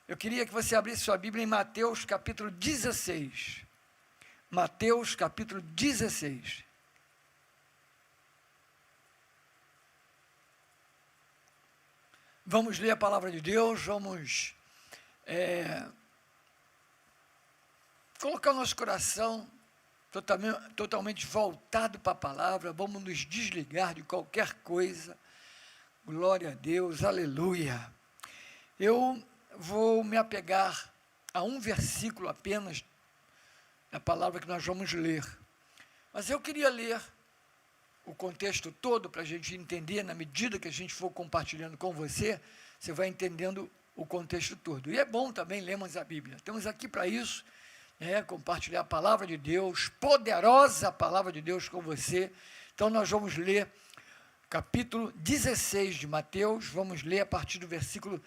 Eu queria que você abrisse sua Bíblia em Mateus capítulo 16. Mateus capítulo 16. Vamos ler a palavra de Deus, vamos colocar o nosso coração totalmente voltado para a palavra, vamos nos desligar de qualquer coisa. Glória a Deus, aleluia. Eu vou me apegar a um versículo apenas da palavra que nós vamos ler, mas eu queria ler o contexto todo para a gente entender. Na medida que a gente for compartilhando com você, você vai entendendo o contexto todo. E é bom também lermos a Bíblia, estamos aqui para isso, compartilhar a palavra de Deus, poderosa palavra de Deus com você. Então nós vamos ler capítulo 16 de Mateus, vamos ler a partir do versículo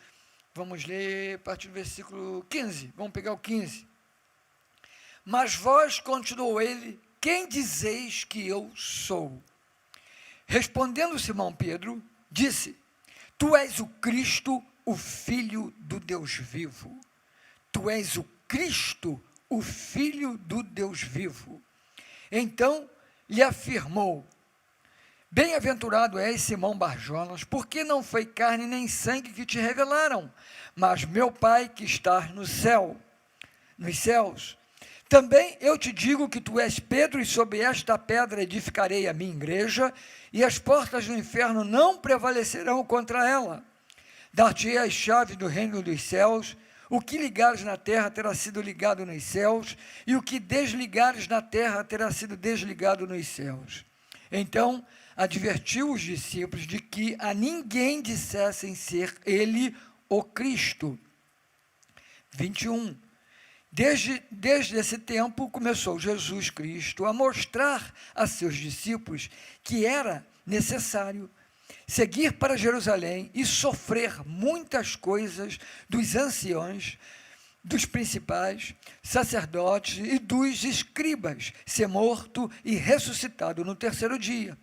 15, vamos pegar o 15. Mas vós, continuou ele, quem dizeis que eu sou? Respondendo Simão Pedro, disse, tu és o Cristo, o Filho do Deus vivo. Tu és o Cristo, o Filho do Deus vivo. Então lhe afirmou, bem-aventurado és, Simão Barjonas, porque não foi carne nem sangue que te revelaram, mas meu Pai que está nos céus. Também eu te digo que tu és Pedro, e sobre esta pedra edificarei a minha igreja, e as portas do inferno não prevalecerão contra ela. Dar-te-ei as chaves do reino dos céus. O que ligares na terra terá sido ligado nos céus, e o que desligares na terra terá sido desligado nos céus. Então advertiu os discípulos de que a ninguém dissessem ser ele o Cristo. 21. Desde esse tempo começou Jesus Cristo a mostrar a seus discípulos que era necessário seguir para Jerusalém e sofrer muitas coisas dos anciãos, dos principais sacerdotes e dos escribas, ser morto e ressuscitado no terceiro dia.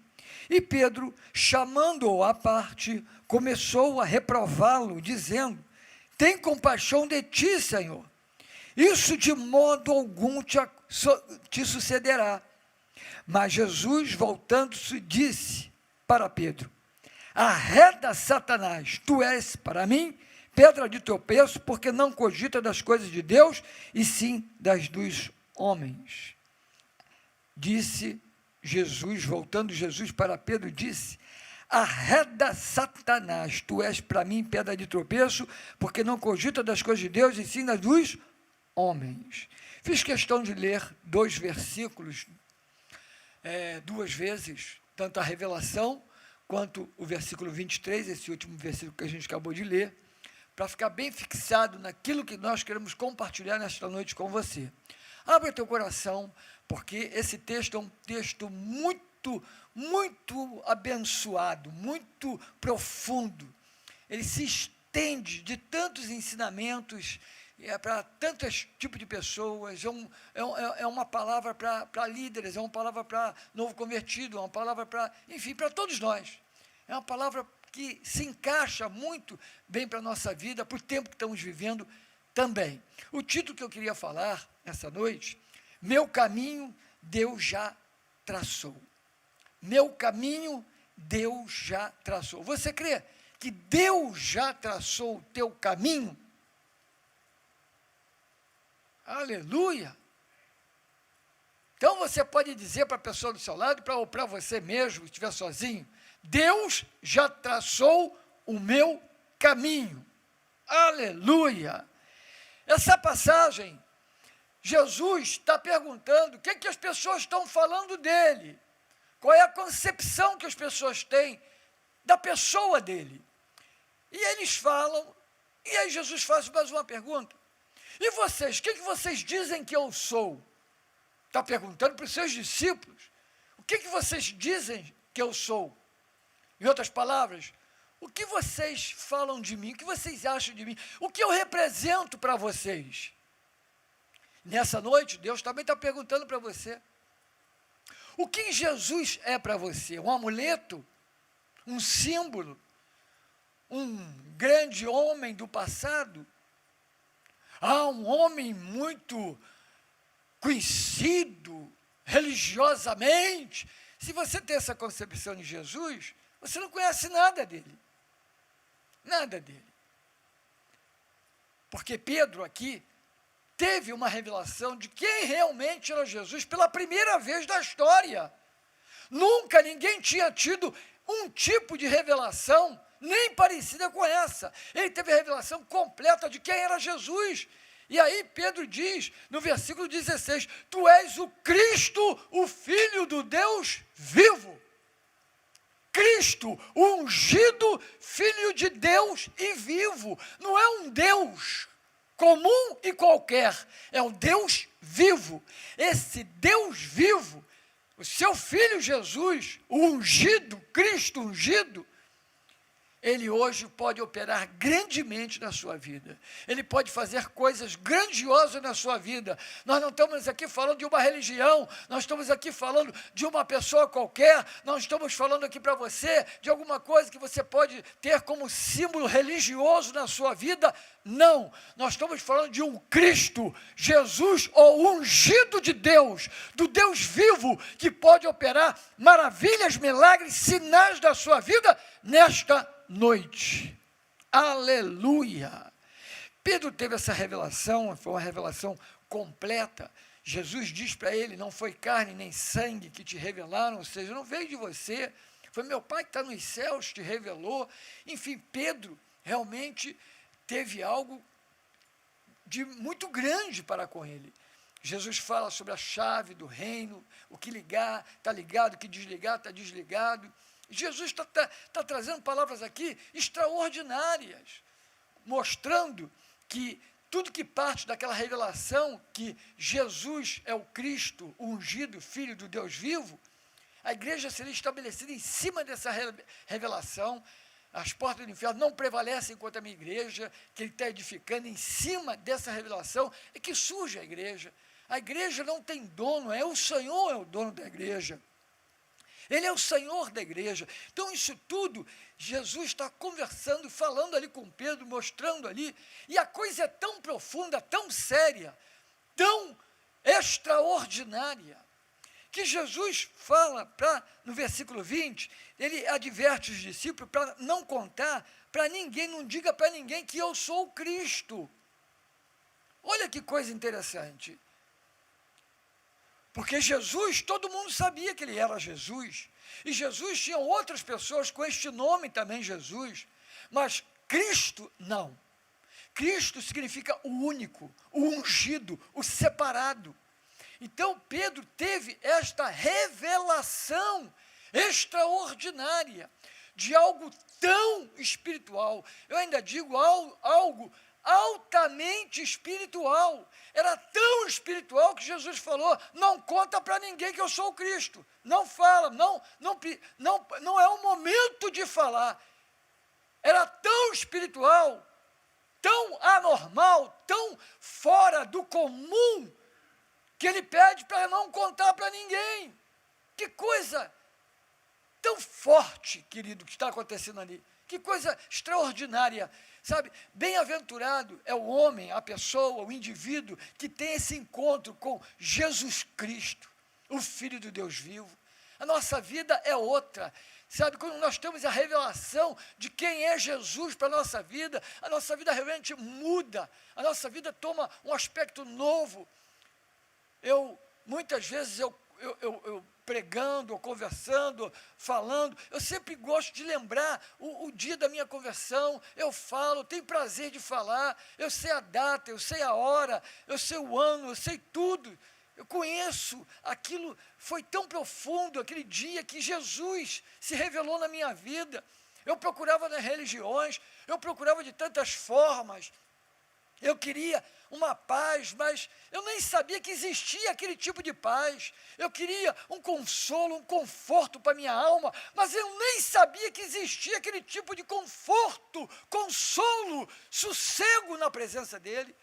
E Pedro, chamando-o à parte, começou a reprová-lo, dizendo, tem compaixão de ti, Senhor. Isso de modo algum te sucederá. Mas Jesus, voltando-se, disse para Pedro, arreda, Satanás, tu és para mim pedra de tropeço, porque não cogita das coisas de Deus, e sim das dos homens. Disse Jesus, voltando Jesus para Pedro, disse, arreda, Satanás, tu és para mim pedra de tropeço, porque não cogita das coisas de Deus, e sim das dos homens. Fiz questão de ler 2 versículos, 2 vezes, tanto a revelação, quanto o versículo 23, esse último versículo que a gente acabou de ler, para ficar bem fixado naquilo que nós queremos compartilhar nesta noite com você. Abra teu coração, porque esse texto é um texto muito, muito abençoado, muito profundo. Ele se estende de tantos ensinamentos, para tantos tipos de pessoas, é uma palavra para líderes, é uma palavra para novo convertido, é uma palavra para, enfim, para todos nós. É uma palavra que se encaixa muito bem para a nossa vida, para o tempo que estamos vivendo também. O título que eu queria falar essa noite, meu caminho Deus já traçou. Meu caminho Deus já traçou. Você crê que Deus já traçou o teu caminho? Aleluia! Então você pode dizer para a pessoa do seu lado, ou para você mesmo, se estiver sozinho, Deus já traçou o meu caminho. Aleluia! Essa passagem, Jesus está perguntando o que as pessoas estão falando dele, qual é a concepção que as pessoas têm da pessoa dele. E eles falam, e aí Jesus faz mais uma pergunta, e vocês, o que vocês dizem que eu sou? Está perguntando para os seus discípulos, o que vocês dizem que eu sou? Em outras palavras, o que vocês falam de mim? O que vocês acham de mim? O que eu represento para vocês? Nessa noite, Deus também está perguntando para você, o que Jesus é para você? Um amuleto? Um símbolo? Um grande homem do passado? um homem muito conhecido religiosamente. Se você tem essa concepção de Jesus, você não conhece nada dele. Nada dele. Porque Pedro aqui teve uma revelação de quem realmente era Jesus pela primeira vez da história. Nunca ninguém tinha tido um tipo de revelação nem parecida com essa. Ele teve a revelação completa de quem era Jesus. E aí Pedro diz, no versículo 16, tu és o Cristo, o Filho do Deus vivo. Cristo, o ungido Filho de Deus e vivo. Não é um Deus comum e qualquer, é o Deus vivo. Esse Deus vivo, o seu Filho Jesus, o ungido, Cristo ungido, ele hoje pode operar grandemente na sua vida. Ele pode fazer coisas grandiosas na sua vida. Nós não estamos aqui falando de uma religião, nós estamos aqui falando de uma pessoa qualquer, nós estamos falando aqui para você de alguma coisa que você pode ter como símbolo religioso na sua vida. Não, nós estamos falando de um Cristo, Jesus, o ungido de Deus, do Deus vivo, que pode operar maravilhas, milagres, sinais da sua vida nesta noite. Aleluia! Pedro teve essa revelação, foi uma revelação completa. Jesus diz para ele, não foi carne nem sangue que te revelaram, ou seja, não veio de você, foi meu Pai que está nos céus, te revelou. Enfim, Pedro realmente teve algo de muito grande para com ele. Jesus fala sobre a chave do reino, o que ligar, está ligado, o que desligar, está desligado. Jesus está trazendo palavras aqui extraordinárias, mostrando que tudo que parte daquela revelação que Jesus é o Cristo, o ungido Filho do Deus vivo, a igreja seria estabelecida em cima dessa revelação. As portas do inferno não prevalecem contra a minha igreja, que ele está edificando em cima dessa revelação, é que surge a igreja. A igreja não tem dono, o Senhor é o dono da igreja. Ele é o Senhor da igreja. Então, isso tudo, Jesus está conversando, falando ali com Pedro, mostrando ali, e a coisa é tão profunda, tão séria, tão extraordinária, que Jesus fala, no versículo 20, ele adverte os discípulos para não contar para ninguém, não diga para ninguém que eu sou o Cristo. Olha que coisa interessante. Porque Jesus, todo mundo sabia que ele era Jesus. E Jesus tinha outras pessoas com este nome também, Jesus. Mas Cristo, não. Cristo significa o único, o ungido, o separado. Então, Pedro teve esta revelação extraordinária de algo tão espiritual. Eu ainda digo algo altamente espiritual. Era tão espiritual que Jesus falou, não conta para ninguém que eu sou o Cristo. Não fala, não é o momento de falar. Era tão espiritual, tão anormal, tão fora do comum, que ele pede para não contar para ninguém. Que coisa tão forte, querido, que está acontecendo ali. Que coisa extraordinária. Sabe, bem-aventurado é o homem, a pessoa, o indivíduo que tem esse encontro com Jesus Cristo, o Filho do Deus vivo. A nossa vida é outra. Sabe, quando nós temos a revelação de quem é Jesus para a nossa vida realmente muda, a nossa vida toma um aspecto novo. Muitas vezes eu pregando, ou conversando, falando, eu sempre gosto de lembrar o dia da minha conversão. Eu falo, tenho prazer de falar, eu sei a data, eu sei a hora, eu sei o ano, eu sei tudo, eu conheço, aquilo foi tão profundo, aquele dia que Jesus se revelou na minha vida. Eu procurava nas religiões, eu procurava de tantas formas, eu queria uma paz, mas eu nem sabia que existia aquele tipo de paz. Eu queria um consolo, um conforto para minha alma, mas eu nem sabia que existia aquele tipo de conforto, consolo, sossego na presença dele.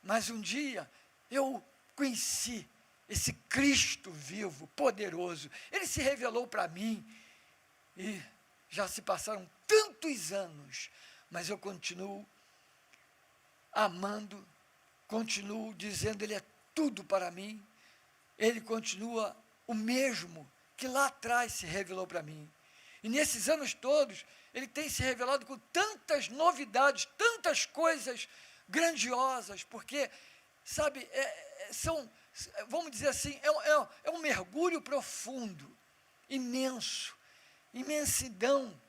Mas um dia eu conheci esse Cristo vivo, poderoso. Ele se revelou para mim e já se passaram tantos anos, mas eu continuo amando continuo dizendo, Ele é tudo para mim. Ele continua o mesmo que lá atrás se revelou para mim. E nesses anos todos, Ele tem se revelado com tantas novidades, tantas coisas grandiosas, porque, sabe, vamos dizer assim, é um mergulho profundo, imenso, imensidão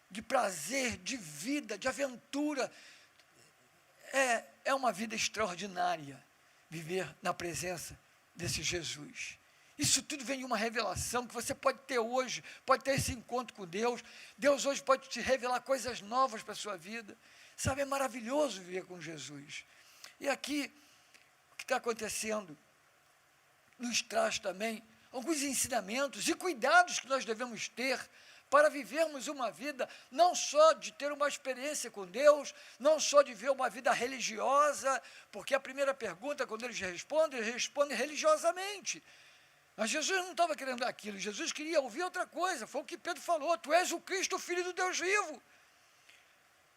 de prazer, de vida, de aventura. É uma vida extraordinária viver na presença desse Jesus. Isso tudo vem de uma revelação que você pode ter hoje, pode ter esse encontro com Deus. Deus hoje pode te revelar coisas novas para a sua vida. Sabe, é maravilhoso viver com Jesus. E aqui, o que está acontecendo nos traz também alguns ensinamentos e cuidados que nós devemos ter para vivermos uma vida, não só de ter uma experiência com Deus, não só de ver uma vida religiosa, porque a primeira pergunta, quando eles respondem religiosamente. Mas Jesus não estava querendo aquilo, Jesus queria ouvir outra coisa, foi o que Pedro falou, tu és o Cristo, o Filho do Deus vivo.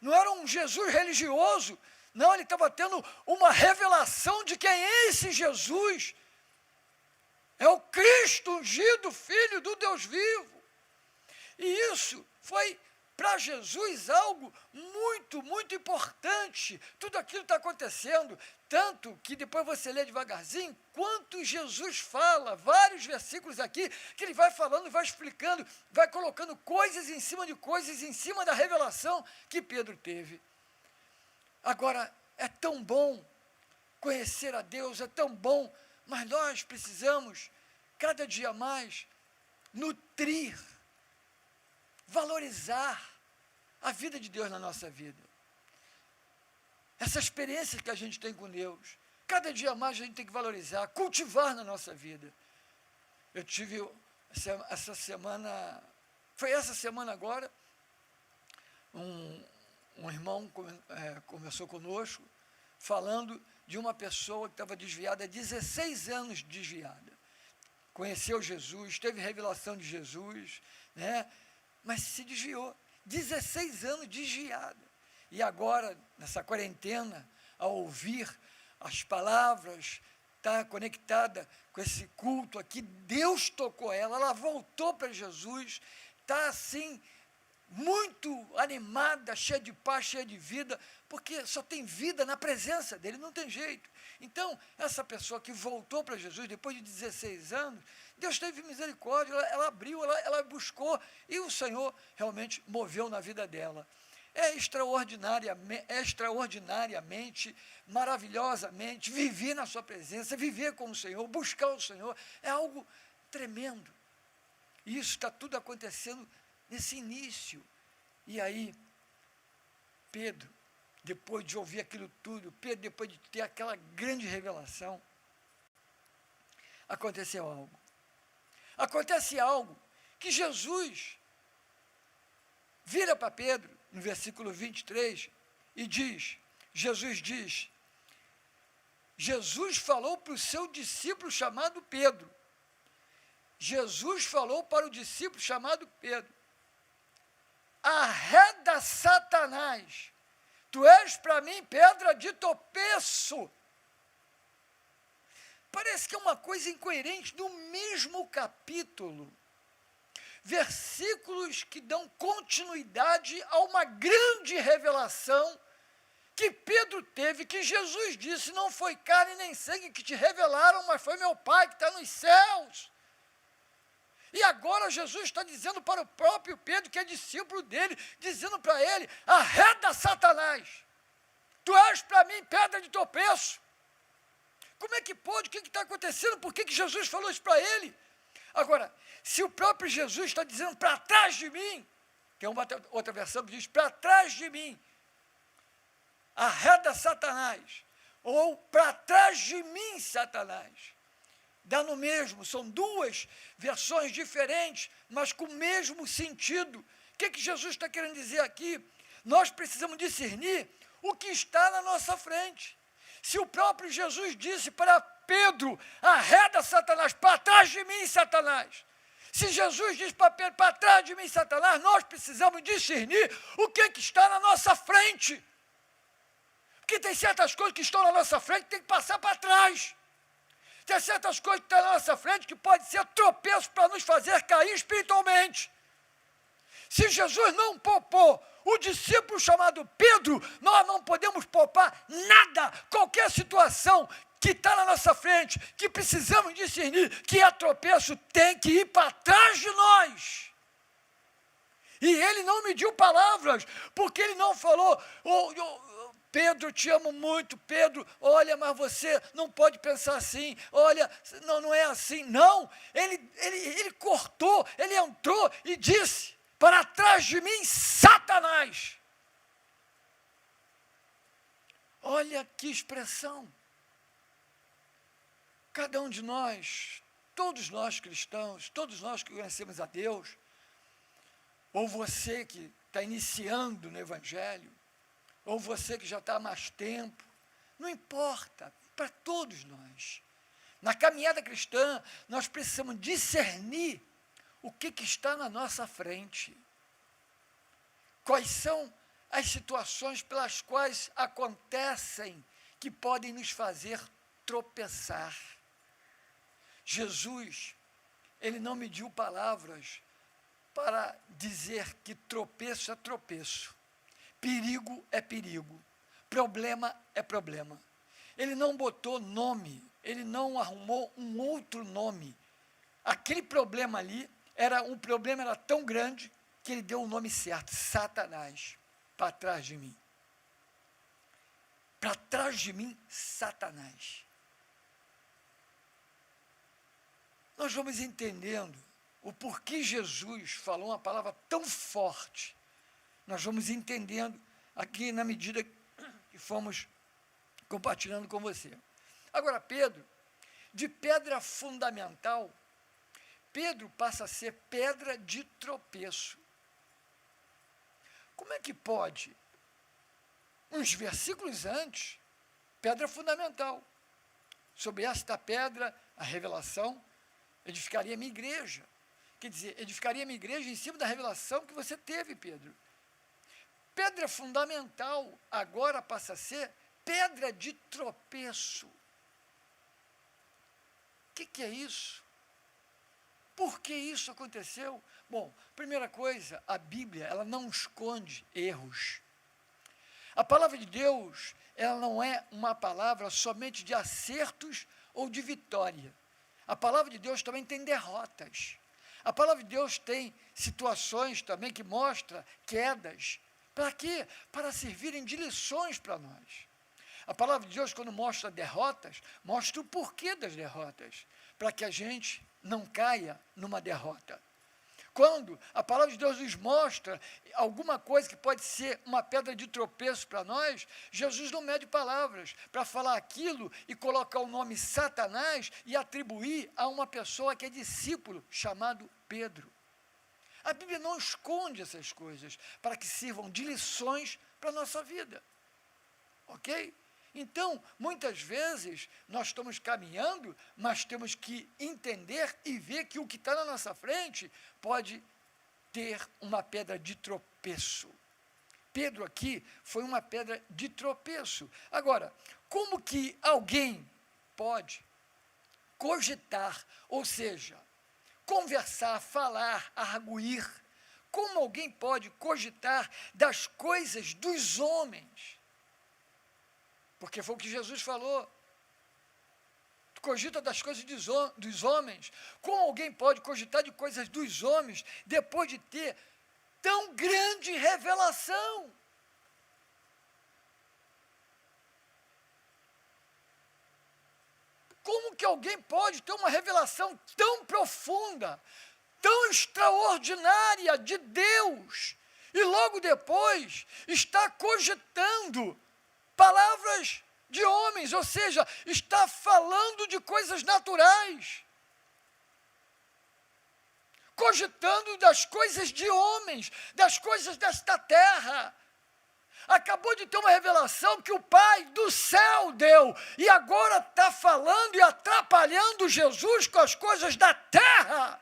Não era um Jesus religioso, não, ele estava tendo uma revelação de quem é esse Jesus. É o Cristo ungido, Filho do Deus vivo. E isso foi para Jesus algo muito, muito importante. Tudo aquilo está acontecendo, tanto que depois você lê devagarzinho, quanto Jesus fala, vários versículos aqui, que ele vai falando, vai explicando, vai colocando coisas em cima de coisas, em cima da revelação que Pedro teve. Agora, é tão bom conhecer a Deus, é tão bom, mas nós precisamos, cada dia mais, nutrir, valorizar a vida de Deus na nossa vida. Essa experiência que a gente tem com Deus, cada dia mais a gente tem que valorizar, cultivar na nossa vida. Eu tive essa semana, foi essa semana agora, um irmão conversou conosco, falando de uma pessoa que estava desviada há 16 anos desviada. Conheceu Jesus, teve revelação de Jesus, né? Mas se desviou, 16 anos desviada. E agora, nessa quarentena, ao ouvir as palavras, está conectada com esse culto aqui, Deus tocou ela voltou para Jesus, está assim, muito animada, cheia de paz, cheia de vida, porque só tem vida na presença dele, não tem jeito. Então, essa pessoa que voltou para Jesus, depois de 16 anos, Deus teve misericórdia, ela abriu, ela buscou, e o Senhor realmente moveu na vida dela. É extraordinariamente, maravilhosamente, viver na sua presença, viver com o Senhor, buscar o Senhor, é algo tremendo. E isso está tudo acontecendo nesse início. E aí, Pedro, depois de ouvir aquilo tudo, Pedro, depois de ter aquela grande revelação, aconteceu algo. Acontece algo que Jesus vira para Pedro, no versículo 23, e Jesus falou para o seu discípulo chamado Pedro. Jesus falou para o discípulo chamado Pedro: arreda Satanás, tu és para mim pedra de tropeço. Parece que é uma coisa incoerente no mesmo capítulo. Versículos que dão continuidade a uma grande revelação que Pedro teve, que Jesus disse, não foi carne nem sangue que te revelaram, mas foi meu Pai que está nos céus. E agora Jesus está dizendo para o próprio Pedro, que é discípulo dele, dizendo para ele: arreda Satanás, tu és para mim pedra de tropeço. Como é que pode? O que está acontecendo? Por que Jesus falou isso para ele? Agora, se o próprio Jesus está dizendo para trás de mim, tem uma outra versão que diz para trás de mim, arreda Satanás, ou para trás de mim, Satanás, dá no mesmo, são duas versões diferentes, mas com o mesmo sentido. O que Jesus está querendo dizer aqui? Nós precisamos discernir o que está na nossa frente. Se o próprio Jesus disse para Pedro, arreda Satanás, para trás de mim, Satanás. Se Jesus diz para Pedro, para trás de mim, Satanás, nós precisamos discernir o que está na nossa frente. Porque tem certas coisas que estão na nossa frente que tem que passar para trás. Tem certas coisas que estão na nossa frente que pode ser tropeço para nos fazer cair espiritualmente. Se Jesus não poupou o discípulo chamado Pedro, nós não podemos poupar nada, qualquer situação que está na nossa frente, que precisamos discernir, que é tropeço, tem que ir para trás de nós. E ele não mediu palavras, porque ele não falou, Pedro, te amo muito, Pedro, olha, mas você não pode pensar assim, olha, não é assim, não. Ele cortou, ele entrou e disse, para trás de mim, Satanás. Olha que expressão. Cada um de nós, todos nós cristãos, todos nós que conhecemos a Deus, ou você que está iniciando no Evangelho, ou você que já está há mais tempo, não importa, para todos nós. Na caminhada cristã, nós precisamos discernir o que está na nossa frente. Quais são as situações pelas quais acontecem que podem nos fazer tropeçar. Jesus, ele não mediu palavras para dizer que tropeço é tropeço, perigo é perigo, problema é problema. Ele não botou nome, ele não arrumou um outro nome. Aquele problema ali, um problema era tão grande que ele deu o nome certo, Satanás, para trás de mim. Para trás de mim, Satanás. Nós vamos entendendo o porquê Jesus falou uma palavra tão forte. Nós vamos entendendo aqui na medida que fomos compartilhando com você. Agora, Pedro, de pedra fundamental, Pedro passa a ser pedra de tropeço. Como é que pode? Uns versículos antes, pedra fundamental. Sobre esta pedra, a revelação, edificaria a minha igreja. Quer dizer, edificaria a minha igreja em cima da revelação que você teve, Pedro. Pedra fundamental agora passa a ser pedra de tropeço. O que é isso? Por que isso aconteceu? Bom, primeira coisa, a Bíblia, ela não esconde erros. A palavra de Deus, ela não é uma palavra somente de acertos ou de vitória. A palavra de Deus também tem derrotas. A palavra de Deus tem situações também que mostram quedas. Para quê? Para servirem de lições para nós. A palavra de Deus, quando mostra derrotas, mostra o porquê das derrotas, para que a gente não caia numa derrota. Quando a palavra de Deus nos mostra alguma coisa que pode ser uma pedra de tropeço para nós, Jesus não mede palavras para falar aquilo e colocar o nome Satanás e atribuir a uma pessoa que é discípulo, chamado Pedro. A Bíblia não esconde essas coisas para que sirvam de lições para a nossa vida. Ok? Então, muitas vezes, nós estamos caminhando, mas temos que entender e ver que o que está na nossa frente pode ter uma pedra de tropeço. Pedro aqui foi uma pedra de tropeço. Agora, como que alguém pode cogitar, ou seja, conversar, falar, arguir, como alguém pode cogitar das coisas dos homens? Porque foi o que Jesus falou. Cogita das coisas dos homens. Como alguém pode cogitar de coisas dos homens depois de ter tão grande revelação? Como que alguém pode ter uma revelação tão profunda, tão extraordinária de Deus, e logo depois está cogitando palavras de homens, ou seja, está falando de coisas naturais, cogitando das coisas de homens, das coisas desta terra. Acabou de ter uma revelação que o Pai do céu deu, e agora está falando e atrapalhando Jesus com as coisas da terra.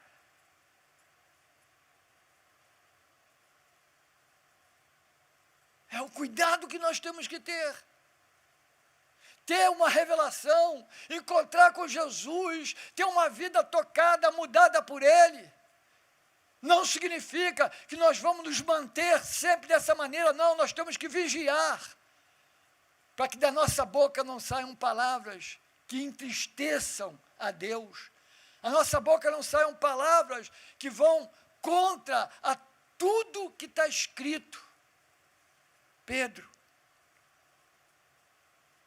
É o cuidado que nós temos que ter. ter uma revelação, encontrar com Jesus, ter uma vida tocada, mudada por Ele. Não significa que nós vamos nos manter sempre dessa maneira, não, nós temos que vigiar, para que da nossa boca não saiam palavras que entristeçam a Deus. A nossa boca não saiam palavras que vão contra a tudo que está escrito. Pedro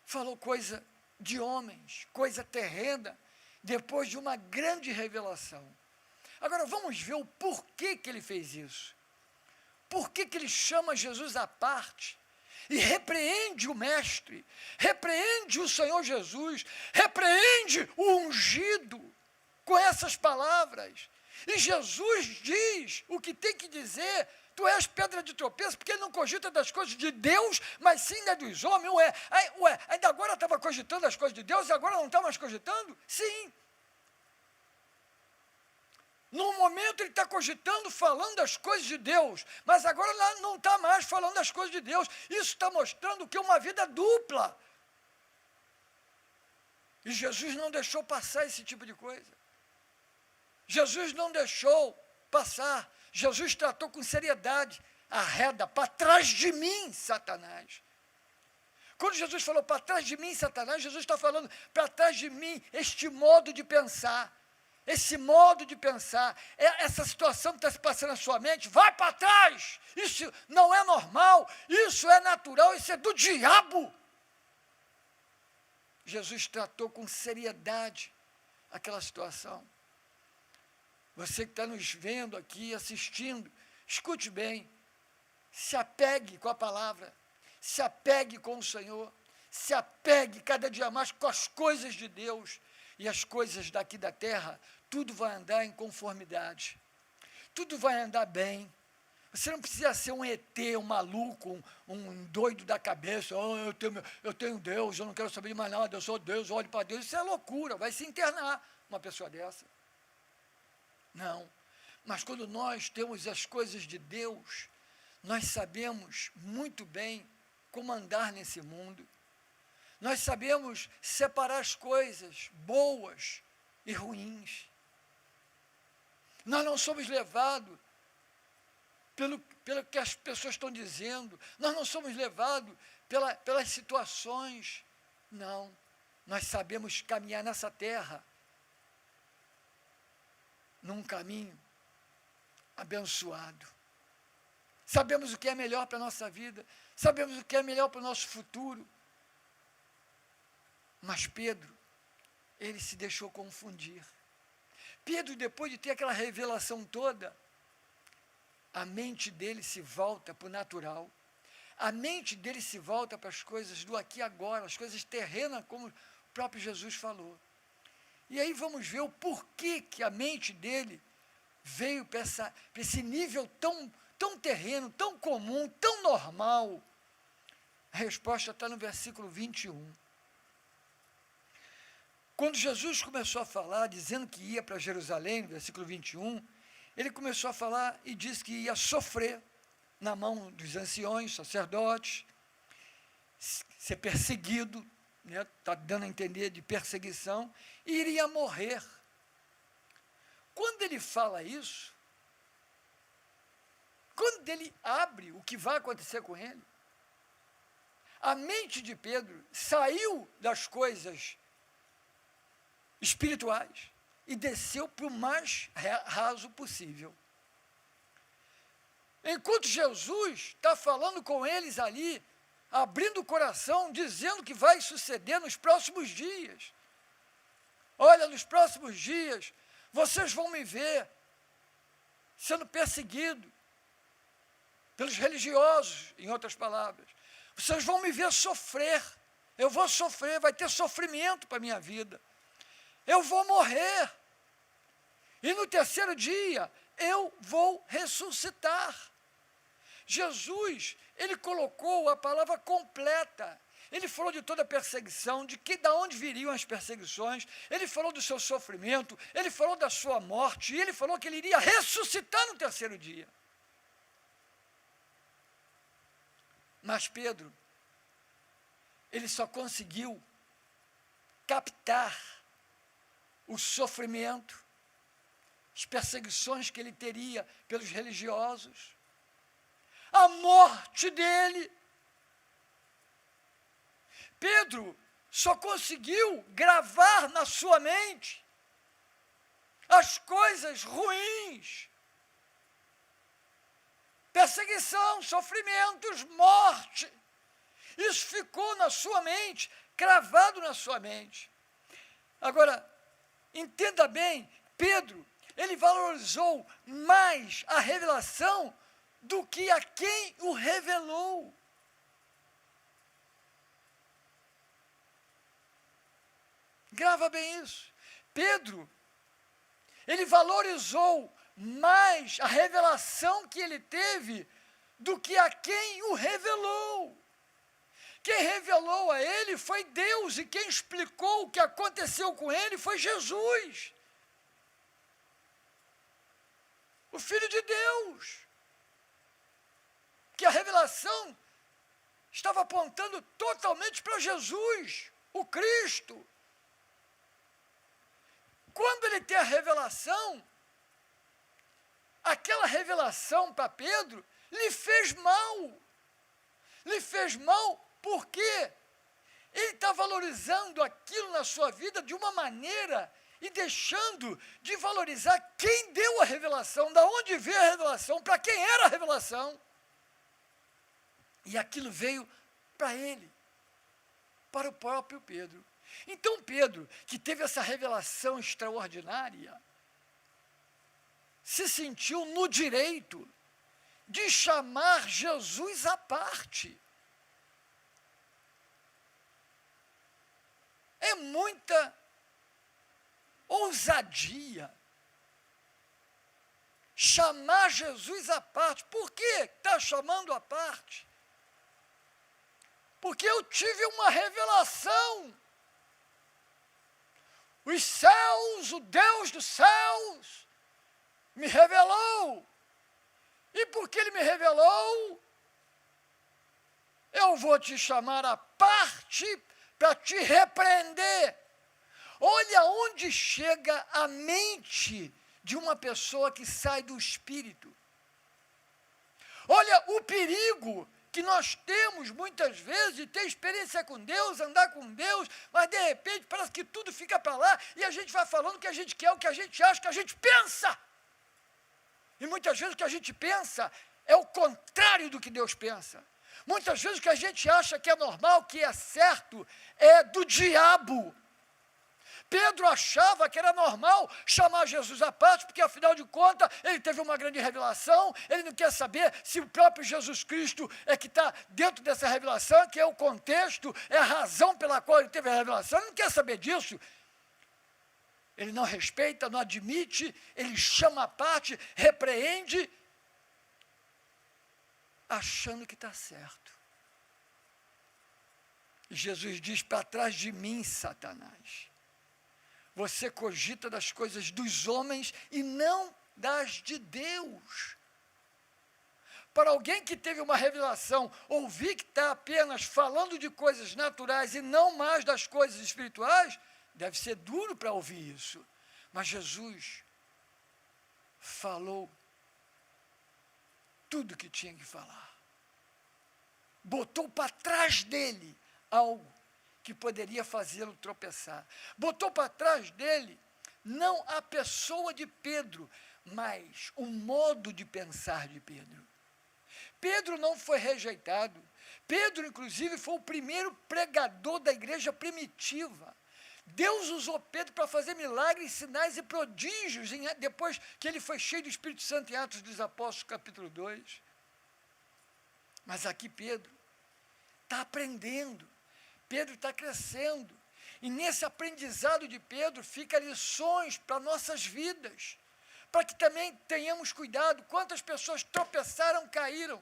falou coisa de homens, coisa terrena, depois de uma grande revelação. Agora vamos ver o porquê que ele fez isso. Por que ele chama Jesus à parte e repreende o Mestre, repreende o Senhor Jesus, repreende o ungido com essas palavras. E Jesus diz o que tem que dizer: tu és pedra de tropeço, porque ele não cogita das coisas de Deus, mas sim das dos homens. Ainda agora estava cogitando as coisas de Deus e agora não está mais cogitando? Sim. No momento ele está cogitando, falando das coisas de Deus, mas agora não está mais falando das coisas de Deus. Isso está mostrando que é uma vida dupla. E Jesus não deixou passar esse tipo de coisa. Jesus não deixou passar. Jesus tratou com seriedade. Arreda, para trás de mim, Satanás. Quando Jesus falou para trás de mim, Satanás, Jesus está falando para trás de mim, este modo de pensar. Esse modo de pensar, essa situação que está se passando na sua mente, vai para trás. Isso não é normal, isso é natural, isso é do diabo. Jesus tratou com seriedade aquela situação. Você que está nos vendo aqui, assistindo, escute bem, se apegue com a palavra, se apegue com o Senhor, se apegue cada dia mais com as coisas de Deus, e as coisas daqui da terra, tudo vai andar em conformidade, tudo vai andar bem. Você não precisa ser um ET, um maluco, um doido da cabeça. Oh, eu tenho Deus, eu não quero saber de mais nada, eu sou Deus, olho para Deus. Isso é loucura, vai se internar uma pessoa dessa. Não, mas quando nós temos as coisas de Deus, nós sabemos muito bem como andar nesse mundo. Nós sabemos separar as coisas boas e ruins. Nós não somos levados pelo que as pessoas estão dizendo, nós não somos levados pelas situações, não. Nós sabemos caminhar nessa terra, num caminho abençoado. Sabemos o que é melhor para a nossa vida, sabemos o que é melhor para o nosso futuro. Mas Pedro, ele se deixou confundir. Pedro, depois de ter aquela revelação toda, a mente dele se volta para o natural, a mente dele se volta para as coisas do aqui e agora, as coisas terrenas, como o próprio Jesus falou. E aí vamos ver o porquê que a mente dele veio para esse nível tão terreno, tão comum, tão normal. A resposta está no versículo 21. Quando Jesus começou a falar, dizendo que ia para Jerusalém, no versículo 21, ele começou a falar e disse que ia sofrer na mão dos anciões, sacerdotes, ser perseguido, está dando a entender de perseguição, e iria morrer. Quando ele fala isso, quando ele abre o que vai acontecer com ele, a mente de Pedro saiu das coisas espirituais e desceu para o mais raso possível. Enquanto Jesus está falando com eles ali, abrindo o coração, dizendo que vai suceder nos próximos dias. Olha, nos próximos dias, vocês vão me ver sendo perseguido pelos religiosos, em outras palavras. Vocês vão me ver sofrer. Eu vou sofrer, vai ter sofrimento para a minha vida. Eu vou morrer. E no terceiro dia, eu vou ressuscitar. Jesus, ele colocou a palavra completa. Ele falou de toda a perseguição, de onde viriam as perseguições, ele falou do seu sofrimento, ele falou da sua morte, e ele falou que ele iria ressuscitar no terceiro dia. Mas Pedro, ele só conseguiu captar o sofrimento, as perseguições que ele teria pelos religiosos, a morte dele. Pedro só conseguiu gravar na sua mente as coisas ruins, perseguição, sofrimentos, morte. Isso ficou na sua mente, cravado na sua mente. Agora, entenda bem, Pedro, ele valorizou mais a revelação do que a quem o revelou. Grava bem isso. Pedro, ele valorizou mais a revelação que ele teve do que a quem o revelou. Quem revelou a ele foi Deus, e quem explicou o que aconteceu com ele foi Jesus, o Filho de Deus. Que a revelação estava apontando totalmente para Jesus, o Cristo. Quando ele tem a revelação, aquela revelação para Pedro lhe fez mal. Lhe fez mal porque ele está valorizando aquilo na sua vida de uma maneira e deixando de valorizar quem deu a revelação, da onde veio a revelação, para quem era a revelação. E aquilo veio para ele, para o próprio Pedro. Então Pedro, que teve essa revelação extraordinária, se sentiu no direito de chamar Jesus à parte. É muita ousadia chamar Jesus à parte. Por que está chamando à parte? Porque eu tive uma revelação. Os céus, o Deus dos céus, me revelou. E porque ele me revelou, eu vou te chamar à parte para te repreender. Olha onde chega a mente de uma pessoa que sai do Espírito. Olha o perigo que nós temos muitas vezes de ter experiência com Deus, andar com Deus, mas de repente parece que tudo fica para lá e a gente vai falando o que a gente quer, o que a gente acha, o que a gente pensa. E muitas vezes o que a gente pensa é o contrário do que Deus pensa. Muitas vezes o que a gente acha que é normal, que é certo, é do diabo. Pedro achava que era normal chamar Jesus à parte, porque afinal de contas ele teve uma grande revelação, ele não quer saber se o próprio Jesus Cristo é que está dentro dessa revelação, que é o contexto, é a razão pela qual ele teve a revelação, ele não quer saber disso. Ele não respeita, não admite, ele chama à parte, repreende, achando que está certo. E Jesus diz: para trás de mim, Satanás. Você cogita das coisas dos homens e não das de Deus. Para alguém que teve uma revelação, ouvir que está apenas falando de coisas naturais e não mais das coisas espirituais, deve ser duro para ouvir isso. Mas Jesus falou tudo que tinha que falar. Botou para trás dele algo que poderia fazê-lo tropeçar. Botou para trás dele não a pessoa de Pedro, mas o modo de pensar de Pedro. Pedro não foi rejeitado. Pedro, inclusive, foi o primeiro pregador da igreja primitiva. Deus usou Pedro para fazer milagres, sinais e prodígios, depois que ele foi cheio do Espírito Santo em Atos dos Apóstolos, capítulo 2. Mas aqui Pedro está aprendendo. Pedro está crescendo, e nesse aprendizado de Pedro fica lições para nossas vidas, para que também tenhamos cuidado. Quantas pessoas tropeçaram, caíram,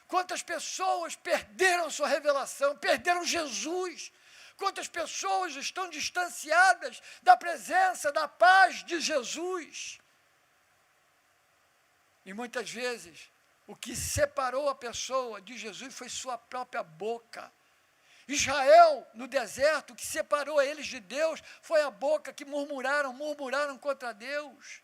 quantas pessoas perderam sua revelação, perderam Jesus, quantas pessoas estão distanciadas da presença, da paz de Jesus. E muitas vezes, o que separou a pessoa de Jesus foi sua própria boca. Israel, no deserto, que separou eles de Deus, foi a boca que murmuraram contra Deus.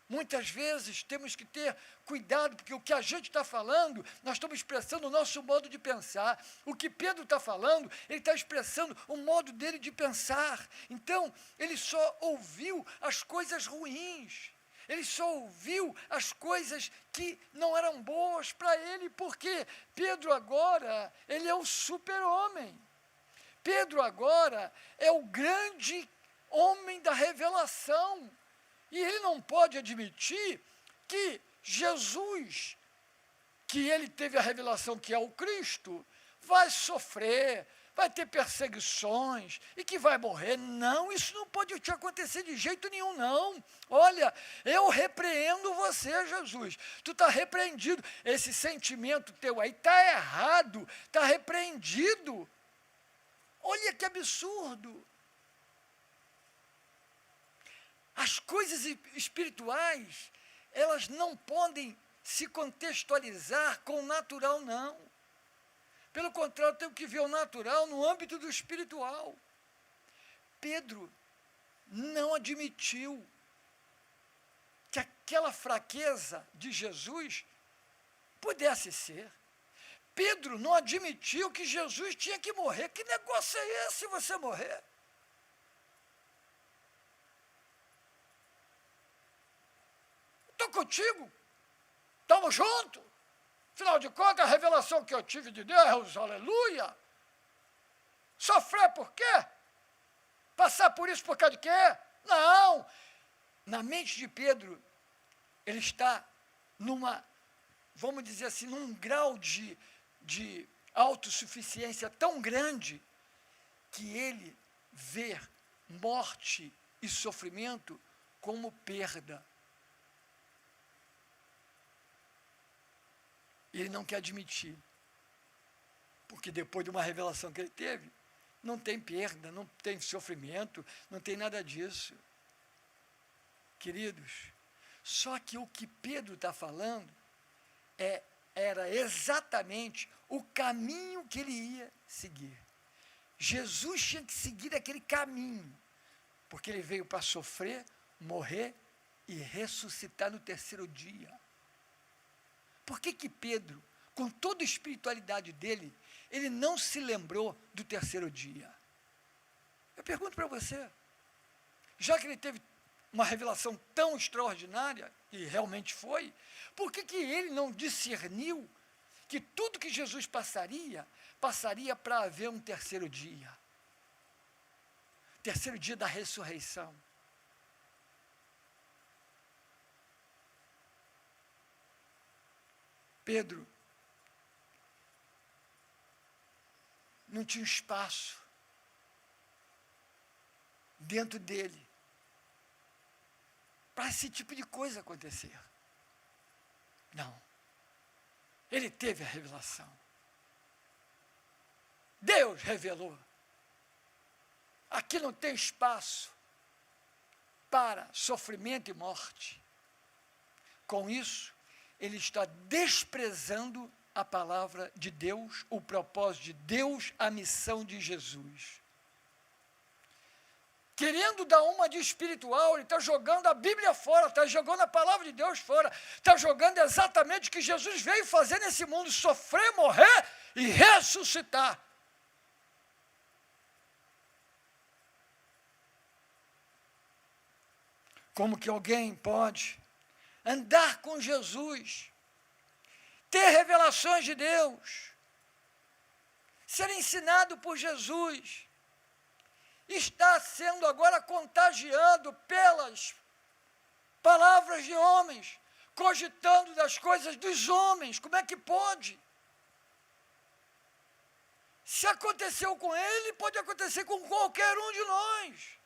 Muitas vezes temos que ter cuidado, porque o que a gente está falando, nós estamos expressando o nosso modo de pensar. O que Pedro está falando, ele está expressando o modo dele de pensar. Então, ele só ouviu as coisas ruins. Ele só ouviu as coisas que não eram boas para ele, porque Pedro agora, ele é o super-homem. Pedro agora é o grande homem da revelação. E ele não pode admitir que Jesus, que ele teve a revelação que é o Cristo, vai sofrer, vai ter perseguições e que vai morrer. Não, isso não pode te acontecer de jeito nenhum, não. Olha, eu repreendo você, Jesus. Tu está repreendido. Esse sentimento teu aí está errado, está repreendido. Olha que absurdo. As coisas espirituais, elas não podem se contextualizar com o natural, não. Pelo contrário, temos que ver o natural no âmbito do espiritual. Pedro não admitiu que aquela fraqueza de Jesus pudesse ser. Pedro não admitiu que Jesus tinha que morrer. Que negócio é esse, você morrer? Estou contigo, estamos juntos. Afinal de contas, a revelação que eu tive de Deus, aleluia. Sofrer por quê? Passar por isso por causa de quê? Não. Na mente de Pedro, ele está vamos dizer assim, num grau de autossuficiência tão grande que ele vê morte e sofrimento como perda. Ele não quer admitir, porque depois de uma revelação que ele teve, não tem perda, não tem sofrimento, não tem nada disso. Queridos, só que o que Pedro está falando era exatamente o caminho que ele ia seguir. Jesus tinha que seguir aquele caminho, porque ele veio para sofrer, morrer e ressuscitar no terceiro dia. Por que Pedro, com toda a espiritualidade dele, ele não se lembrou do terceiro dia? Eu pergunto para você, já que ele teve uma revelação tão extraordinária, e realmente foi, por que ele não discerniu que tudo que Jesus passaria para haver um terceiro dia? Terceiro dia da ressurreição. Pedro não tinha espaço dentro dele para esse tipo de coisa acontecer. Não. Ele teve a revelação. Deus revelou. Aqui não tem espaço para sofrimento e morte. Com isso, ele está desprezando a palavra de Deus, o propósito de Deus, a missão de Jesus. Querendo dar uma de espiritual, ele está jogando a Bíblia fora, está jogando a palavra de Deus fora, está jogando exatamente o que Jesus veio fazer nesse mundo, sofrer, morrer e ressuscitar. Como que alguém pode andar com Jesus, ter revelações de Deus, ser ensinado por Jesus, está sendo agora contagiado pelas palavras de homens, cogitando das coisas dos homens? Como é que pode? Se aconteceu com ele, pode acontecer com qualquer um de nós.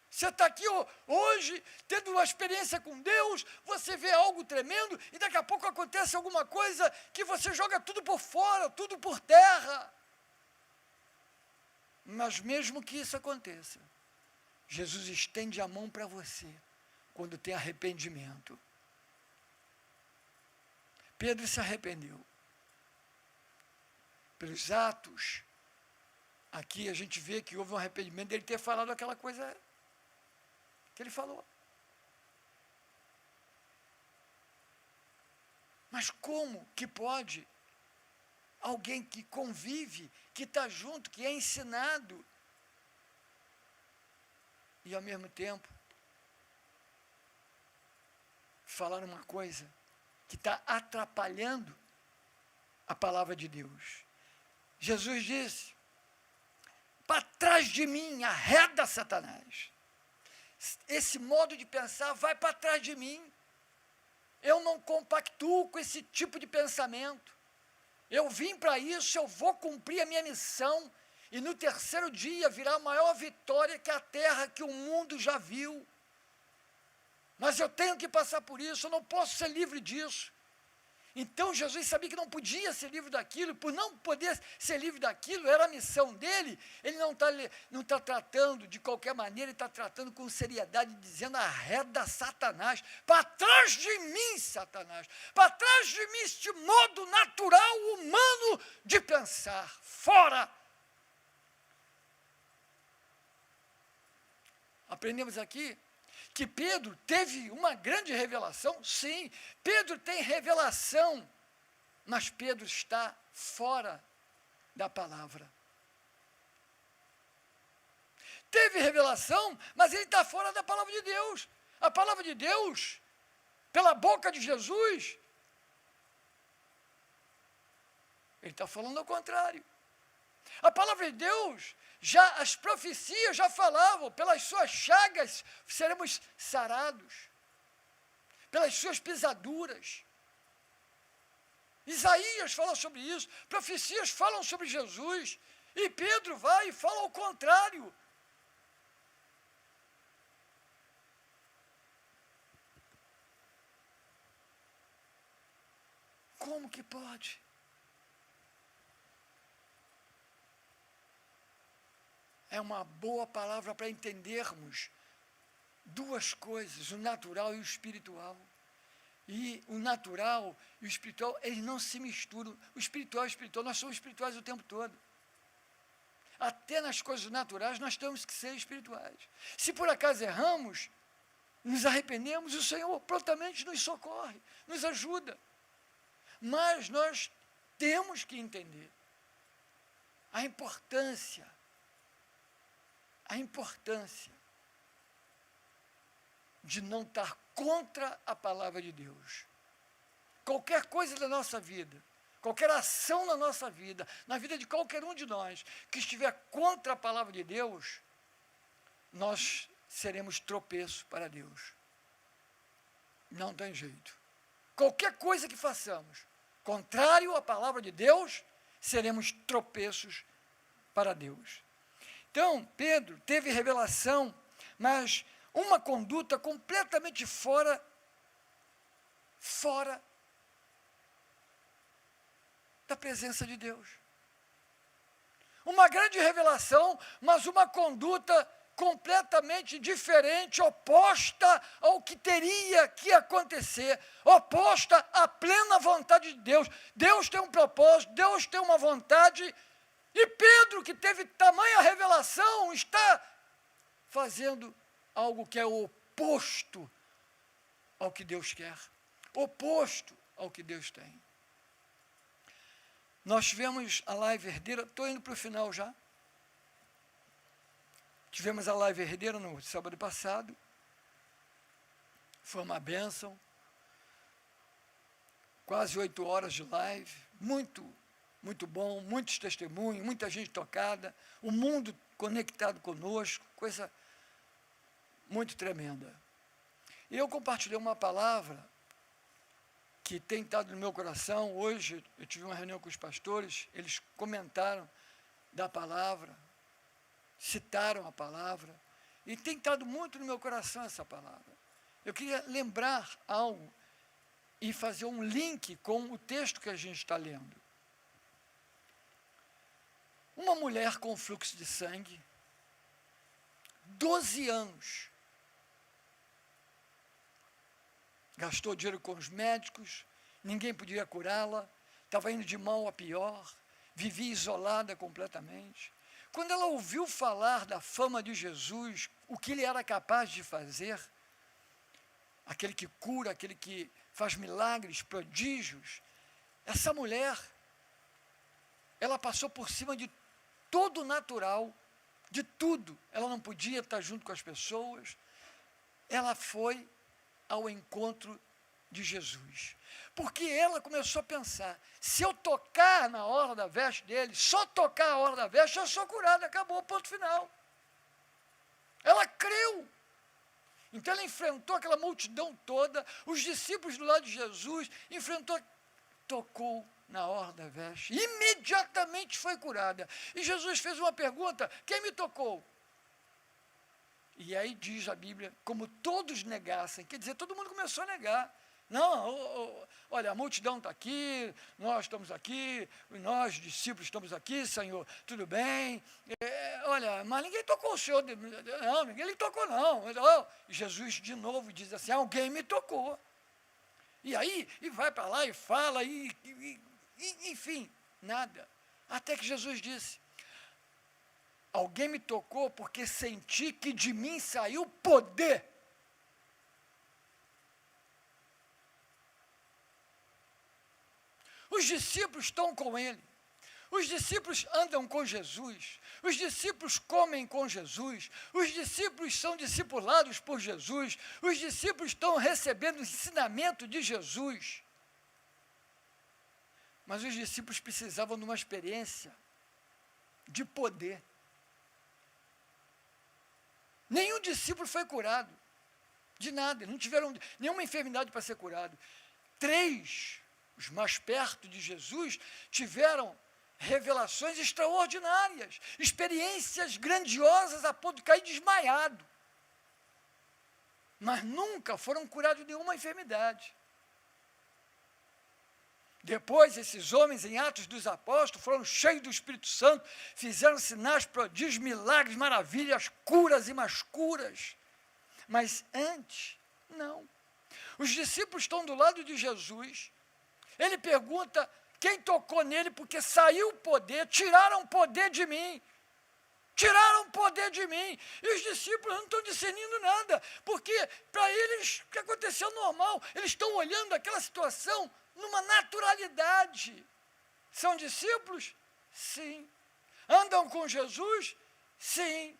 Você está aqui hoje, tendo uma experiência com Deus, você vê algo tremendo e daqui a pouco acontece alguma coisa que você joga tudo por fora, tudo por terra. Mas mesmo que isso aconteça, Jesus estende a mão para você quando tem arrependimento. Pedro se arrependeu. pelos atos, aqui a gente vê que houve um arrependimento dele ter falado aquela coisa que ele falou. Mas como que pode alguém que convive, que está junto, que é ensinado, e ao mesmo tempo falar uma coisa que está atrapalhando a palavra de Deus? Jesus disse: para trás de mim, arreda Satanás. Esse modo de pensar vai para trás de mim. Eu não compactuo com esse tipo de pensamento. Eu vim para isso, eu vou cumprir a minha missão, e no terceiro dia virá a maior vitória que a terra, que o mundo já viu. Mas eu tenho que passar por isso, eu não posso ser livre disso. Então Jesus sabia que não podia ser livre daquilo, por não poder ser livre daquilo, era a missão dele. Ele não está tratando de qualquer maneira, ele está tratando com seriedade, dizendo: arreda Satanás, para trás de mim, Satanás, para trás de mim este modo natural, humano de pensar, fora. Aprendemos aqui que Pedro teve uma grande revelação. Sim, Pedro tem revelação, mas Pedro está fora da palavra. Teve revelação, mas ele está fora da palavra de Deus. A palavra de Deus, pela boca de Jesus, ele está falando ao contrário. A palavra de Deus, as profecias já falavam: pelas suas chagas seremos sarados, pelas suas pisaduras. Isaías fala sobre isso, profecias falam sobre Jesus, e Pedro vai e fala ao contrário. Como que pode? É uma boa palavra para entendermos duas coisas, o natural e o espiritual. E o natural e o espiritual, eles não se misturam. O espiritual e o espiritual, nós somos espirituais o tempo todo. Até nas coisas naturais nós temos que ser espirituais. Se por acaso erramos, nos arrependemos, o Senhor prontamente nos socorre, nos ajuda. Mas nós temos que entender a importância de não estar contra a palavra de Deus. Qualquer coisa da nossa vida, qualquer ação na nossa vida, na vida de qualquer um de nós, que estiver contra a palavra de Deus, nós seremos tropeço para Deus. Não tem jeito. Qualquer coisa que façamos, contrário à palavra de Deus, seremos tropeços para Deus. Então, Pedro teve revelação, mas uma conduta completamente fora da presença de Deus. Uma grande revelação, mas uma conduta completamente diferente, oposta ao que teria que acontecer, oposta à plena vontade de Deus. Deus tem um propósito, Deus tem uma vontade, e Pedro, que teve tamanha revelação, está fazendo algo que é oposto ao que Deus quer, oposto ao que Deus tem. Nós tivemos a live herdeira, estou indo para o final já. Tivemos a live herdeira no sábado passado, foi uma bênção, quase 8 horas de live, muito bom, muitos testemunhos, muita gente tocada, o mundo conectado conosco, coisa muito tremenda. E eu compartilhei uma palavra que tem estado no meu coração. Hoje eu tive uma reunião com os pastores, eles comentaram da palavra, citaram a palavra, e tem estado muito no meu coração essa palavra. Eu queria lembrar algo e fazer um link com o texto que a gente está lendo. Uma mulher com fluxo de sangue, 12 anos, gastou dinheiro com os médicos, ninguém podia curá-la, estava indo de mal a pior, vivia isolada completamente. Quando ela ouviu falar da fama de Jesus, o que ele era capaz de fazer, aquele que cura, aquele que faz milagres, prodígios, essa mulher, ela passou por cima de todo o natural, de tudo. Ela não podia estar junto com as pessoas. Ela foi ao encontro de Jesus. Porque ela começou a pensar, se eu tocar na orla da veste dele, só tocar a orla da veste, eu sou curada, acabou, ponto final. Ela creu. Então ela enfrentou aquela multidão toda, os discípulos do lado de Jesus, enfrentou, tocou na orla da veste, imediatamente foi curada. E Jesus fez uma pergunta, quem me tocou? E aí diz a Bíblia, como todos negassem, quer dizer, todo mundo começou a negar. Não, olha, a multidão está aqui, nós estamos aqui, nós, discípulos, estamos aqui, Senhor, tudo bem. Olha, mas ninguém tocou o Senhor, não, ninguém lhe tocou, não. E Jesus, de novo, diz assim, alguém me tocou. E aí, e vai para lá e fala, enfim, nada. Até que Jesus disse, alguém me tocou porque senti que de mim saiu poder. Os discípulos estão com ele, os discípulos andam com Jesus, os discípulos comem com Jesus, os discípulos são discipulados por Jesus, os discípulos estão recebendo o ensinamento de Jesus. Mas os discípulos precisavam de uma experiência de poder. Nenhum discípulo foi curado, de nada, não tiveram nenhuma enfermidade para ser curado. 3, os mais perto de Jesus, tiveram revelações extraordinárias, experiências grandiosas a ponto de cair desmaiado. Mas nunca foram curados de nenhuma enfermidade. Depois, esses homens, em Atos dos Apóstolos, foram cheios do Espírito Santo, fizeram sinais, prodígios, milagres, maravilhas, curas e mais curas. Mas antes, não. Os discípulos estão do lado de Jesus. Ele pergunta quem tocou nele, porque saiu o poder, tiraram o poder de mim. Tiraram o poder de mim. E os discípulos não estão discernindo nada, porque para eles o que aconteceu é normal. Eles estão olhando aquela situação numa naturalidade. São discípulos? Sim. Andam com Jesus? Sim.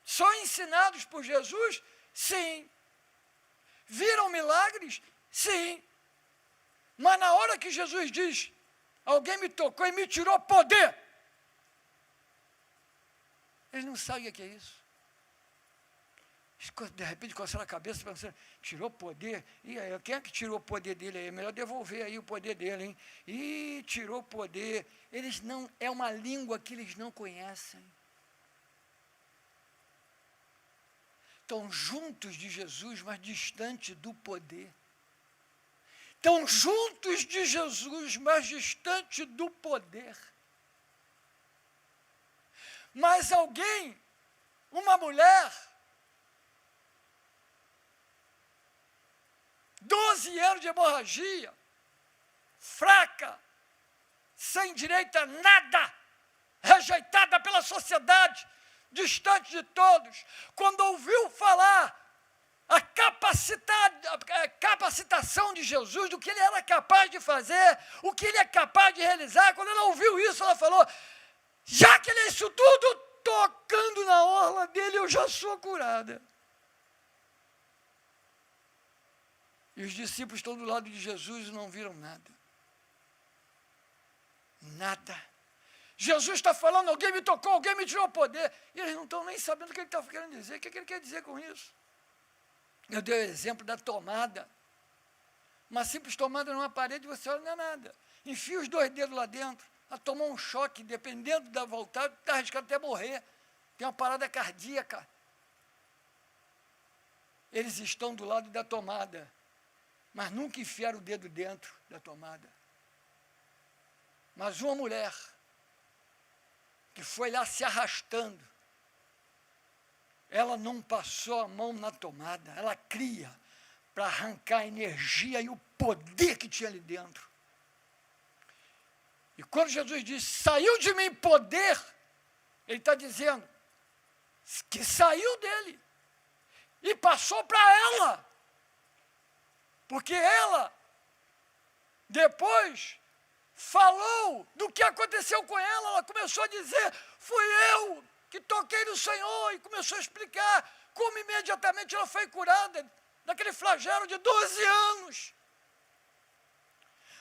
São ensinados por Jesus? Sim. Viram milagres? Sim. Mas na hora que Jesus diz, alguém me tocou e me tirou poder, eles não sabem o que é isso. De repente coçaram a cabeça pensando, tirou poder? E aí, quem é que tirou o poder dele aí? É melhor devolver aí o poder dele, hein? Ih, tirou poder. Eles não, é uma língua que eles não conhecem. Estão juntos de Jesus, mas distante do poder. Estão juntos de Jesus, mas distante do poder. Mas alguém, uma mulher, 12 anos de hemorragia, fraca, sem direito a nada, rejeitada pela sociedade, distante de todos, quando ouviu falar a capacitação de Jesus, do que ele era capaz de fazer, o que ele é capaz de realizar, quando ela ouviu isso, ela falou, já que ele é isso tudo, tocando na orla dele, eu já sou curada. E os discípulos estão do lado de Jesus e não viram nada. Nada. Jesus está falando, alguém me tocou, alguém me tirou o poder. E eles não estão nem sabendo o que ele está querendo dizer. O que ele quer dizer com isso? Eu dei o exemplo da tomada. Uma simples tomada numa parede, você olha, não é nada. Enfia os 2 dedos lá dentro. Ela tomou um choque, dependendo da voltada, está arriscado até morrer. Tem uma parada cardíaca. Eles estão do lado da tomada, mas nunca enfiaram o dedo dentro da tomada. Mas uma mulher que foi lá se arrastando, ela não passou a mão na tomada, ela cria para arrancar a energia e o poder que tinha ali dentro. E quando Jesus diz, saiu de mim poder, ele está dizendo que saiu dele e passou para ela. Porque ela, depois, falou do que aconteceu com ela. Ela começou a dizer, fui eu que toquei no Senhor, e começou a explicar como imediatamente ela foi curada daquele flagelo de 12 anos.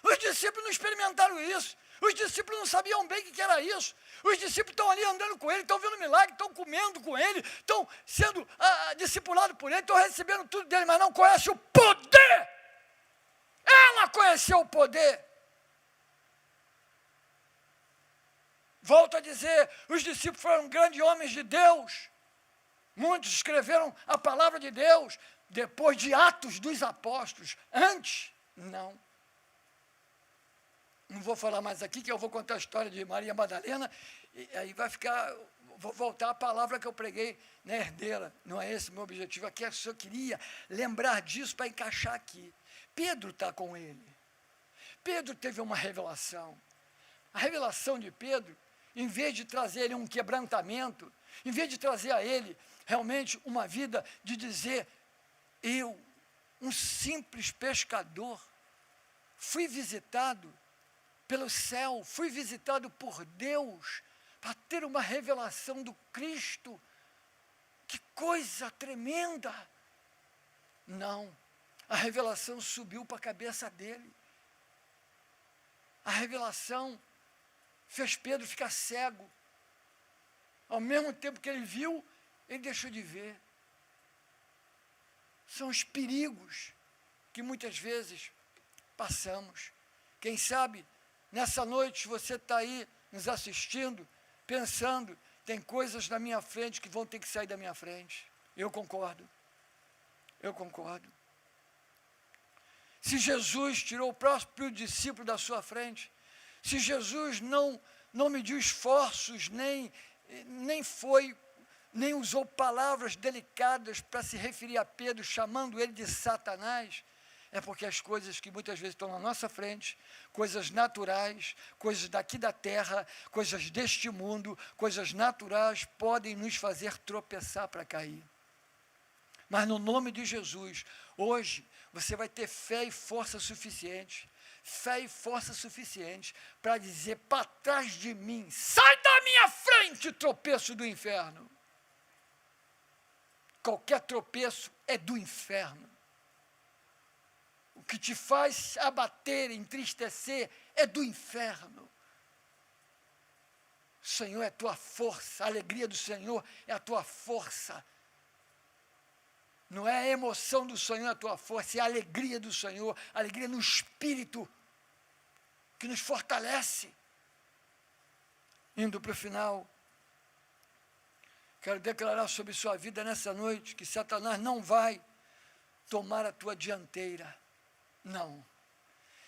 Os discípulos não experimentaram isso. Os discípulos não sabiam bem o que era isso. Os discípulos estão ali andando com ele, estão vendo milagre, estão comendo com ele, estão sendo discipulados por ele, estão recebendo tudo dele, mas não conhecem o poder. Ela conheceu o poder. Volto a dizer, os discípulos foram grandes homens de Deus. Muitos escreveram a palavra de Deus depois de Atos dos Apóstolos. Antes, não. Não vou falar mais aqui, que eu vou contar a história de Maria Madalena, e aí vai ficar, vou voltar à palavra que eu preguei na herdeira. Não é esse o meu objetivo aqui, eu só queria lembrar disso para encaixar aqui. Pedro está com ele. Pedro teve uma revelação. A revelação de Pedro, em vez de trazer a ele um quebrantamento, em vez de trazer a ele realmente uma vida de dizer, eu, um simples pescador, fui visitado pelo céu, fui visitado por Deus, para ter uma revelação do Cristo. Que coisa tremenda! Não, a revelação subiu para a cabeça dele. A revelação fez Pedro ficar cego. Ao mesmo tempo que ele viu, ele deixou de ver. São os perigos que muitas vezes passamos. Quem sabe, nessa noite você está aí nos assistindo, pensando, tem coisas na minha frente que vão ter que sair da minha frente. Eu concordo. Eu concordo. Se Jesus tirou o próprio discípulo da sua frente, se Jesus não mediu esforços, nem usou palavras delicadas para se referir a Pedro, chamando ele de Satanás, é porque as coisas que muitas vezes estão na nossa frente, coisas naturais, coisas daqui da terra, coisas deste mundo, coisas naturais, podem nos fazer tropeçar para cair. Mas no nome de Jesus, hoje, você vai ter fé e força suficiente para dizer, para trás de mim, sai da minha frente, tropeço do inferno. Qualquer tropeço é do inferno. O que te faz abater, entristecer, é do inferno. O Senhor é a tua força, a alegria do Senhor é a tua força. Não é a emoção do Senhor a tua força, é a alegria do Senhor, a alegria no Espírito, que nos fortalece. Indo para o final, quero declarar sobre sua vida nessa noite, que Satanás não vai tomar a tua dianteira. Não.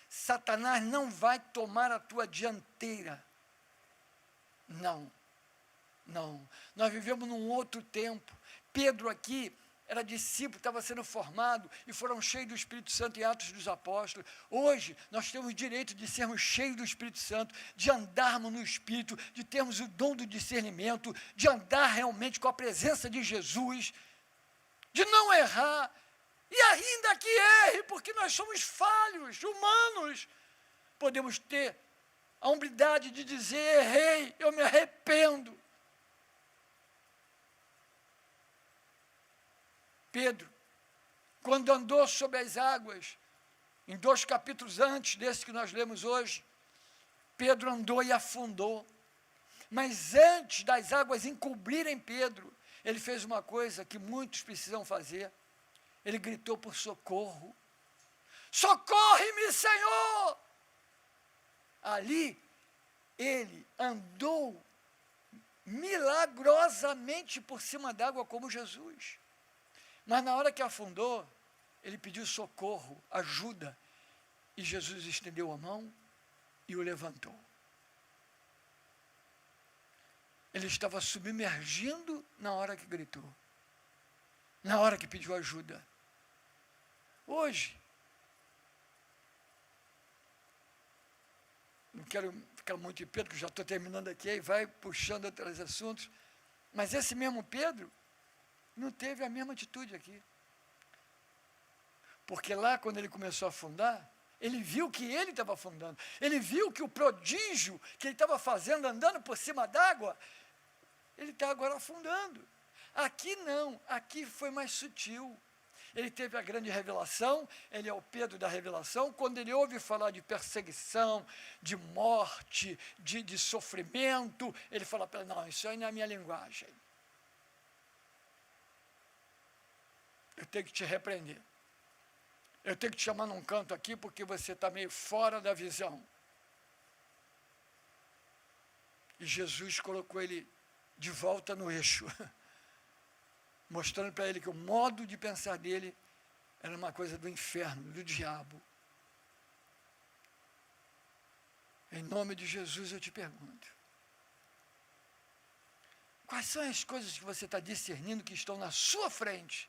Satanás não vai tomar a tua dianteira. Não. Não. Nós vivemos num outro tempo. Pedro aqui era discípulo, estava sendo formado, e foram cheios do Espírito Santo em Atos dos Apóstolos. Hoje, nós temos o direito de sermos cheios do Espírito Santo, de andarmos no Espírito, de termos o dom do discernimento, de andar realmente com a presença de Jesus, de não errar, e ainda que erre, porque nós somos falhos, humanos, podemos ter a humildade de dizer, errei, eu me arrependo. Pedro, quando andou sobre as águas, em 2 capítulos antes desse que nós lemos hoje, Pedro andou e afundou. Mas antes das águas encobrirem Pedro, ele fez uma coisa que muitos precisam fazer. Ele gritou por socorro. Socorre-me, Senhor! Ali, ele andou milagrosamente por cima d'água como Jesus. Mas na hora que afundou, ele pediu socorro, ajuda, e Jesus estendeu a mão e o levantou. Ele estava submergindo na hora que gritou, na hora que pediu ajuda. Hoje, não quero ficar muito em Pedro, que eu já estou terminando aqui, aí vai puxando outros assuntos. Mas esse mesmo Pedro não teve a mesma atitude aqui. Porque lá, quando ele começou a afundar, ele viu que ele estava afundando. Ele viu que o prodígio que ele estava fazendo, andando por cima d'água, ele está agora afundando. Aqui não, aqui foi mais sutil. Ele teve a grande revelação, ele é o Pedro da revelação. Quando ele ouve falar de perseguição, de morte, de sofrimento, ele fala para ele, não, isso aí não é a minha linguagem. Eu tenho que te repreender. Eu tenho que te chamar num canto aqui, porque você está meio fora da visão. E Jesus colocou ele de volta no eixo, mostrando para ele que o modo de pensar dele era uma coisa do inferno, do diabo. Em nome de Jesus eu te pergunto, quais são as coisas que você está discernindo que estão na sua frente,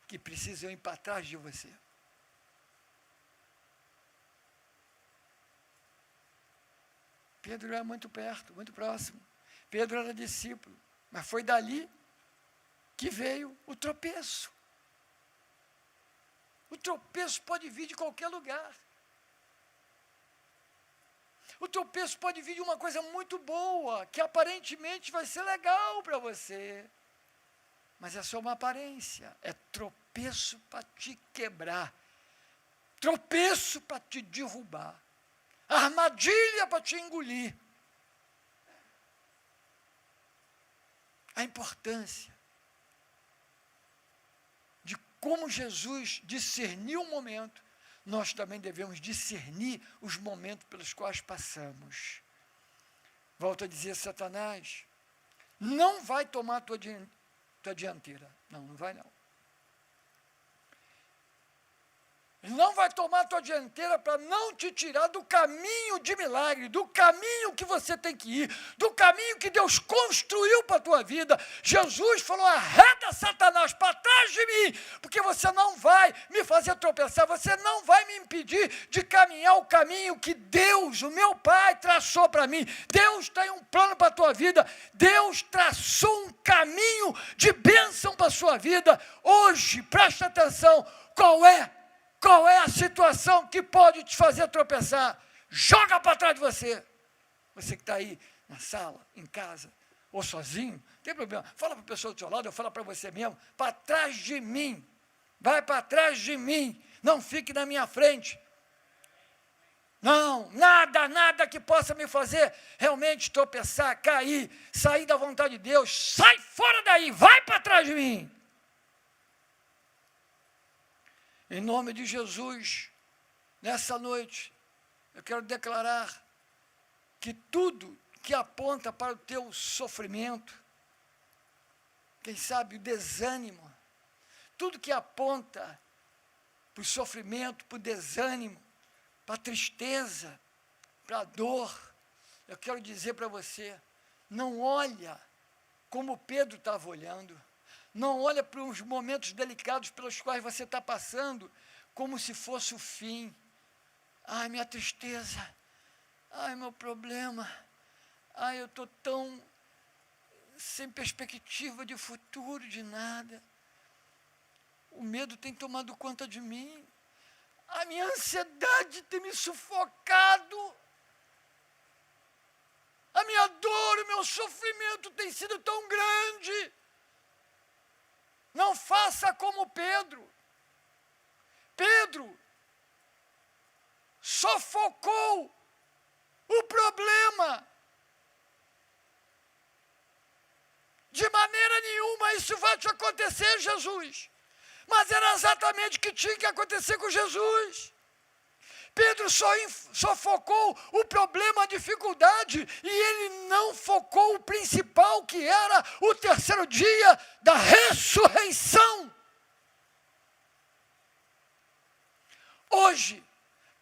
que precisam ir para trás de você? Pedro era muito perto, muito próximo. Pedro era discípulo, mas foi dali que veio o tropeço. O tropeço pode vir de qualquer lugar. O tropeço pode vir de uma coisa muito boa, que aparentemente vai ser legal para você. Mas é só uma aparência, é tropeço para te quebrar. Tropeço para te derrubar. Armadilha para te engolir. A importância de como Jesus discerniu o momento, nós também devemos discernir os momentos pelos quais passamos. Volto a dizer, Satanás não vai tomar tua dianteira. Não vai não. Ele não vai tomar a tua dianteira para não te tirar do caminho de milagre, do caminho que você tem que ir, do caminho que Deus construiu para a tua vida. Jesus falou, arreda Satanás para trás de mim, porque você não vai me fazer tropeçar, você não vai me impedir de caminhar o caminho que Deus, o meu Pai, traçou para mim. Deus tem um plano para a tua vida, Deus traçou um caminho de bênção para a sua vida. Hoje, presta atenção, qual é a situação que pode te fazer tropeçar? Joga para trás de você. Você que está aí na sala, em casa, ou sozinho, não tem problema. Fala para a pessoa do seu lado, eu falo para você mesmo, para trás de mim. Vai para trás de mim. Não fique na minha frente. Não, nada que possa me fazer realmente tropeçar, cair, sair da vontade de Deus. Sai fora daí, vai para trás de mim. Em nome de Jesus, nessa noite, eu quero declarar que tudo que aponta para o teu sofrimento, quem sabe o desânimo, tudo que aponta para o sofrimento, para o desânimo, para a tristeza, para a dor, eu quero dizer para você, não olha como Pedro estava olhando. Não olha para os momentos delicados pelos quais você está passando como se fosse o fim. Ai, minha tristeza. Ai, meu problema. Ai, eu estou tão sem perspectiva de futuro, de nada. O medo tem tomado conta de mim. A minha ansiedade tem me sufocado. A minha dor, o meu sofrimento tem sido tão grande. Não faça como Pedro. Pedro sufocou o problema. De maneira nenhuma isso vai te acontecer, Jesus. Mas era exatamente o que tinha que acontecer com Jesus. Pedro só focou o problema, a dificuldade, e ele não focou o principal, que era o terceiro dia da ressurreição. Hoje,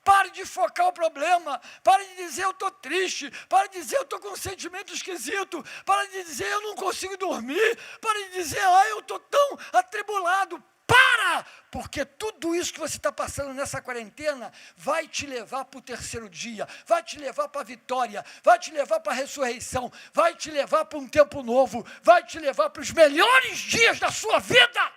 pare de focar o problema, pare de dizer eu estou triste, pare de dizer eu estou com um sentimento esquisito, pare de dizer eu não consigo dormir, pare de dizer eu estou tão atribulado. Para! porque tudo isso que você está passando nessa quarentena vai te levar para o terceiro dia, vai te levar para a vitória, vai te levar para a ressurreição, vai te levar para um tempo novo, vai te levar para os melhores dias da sua vida.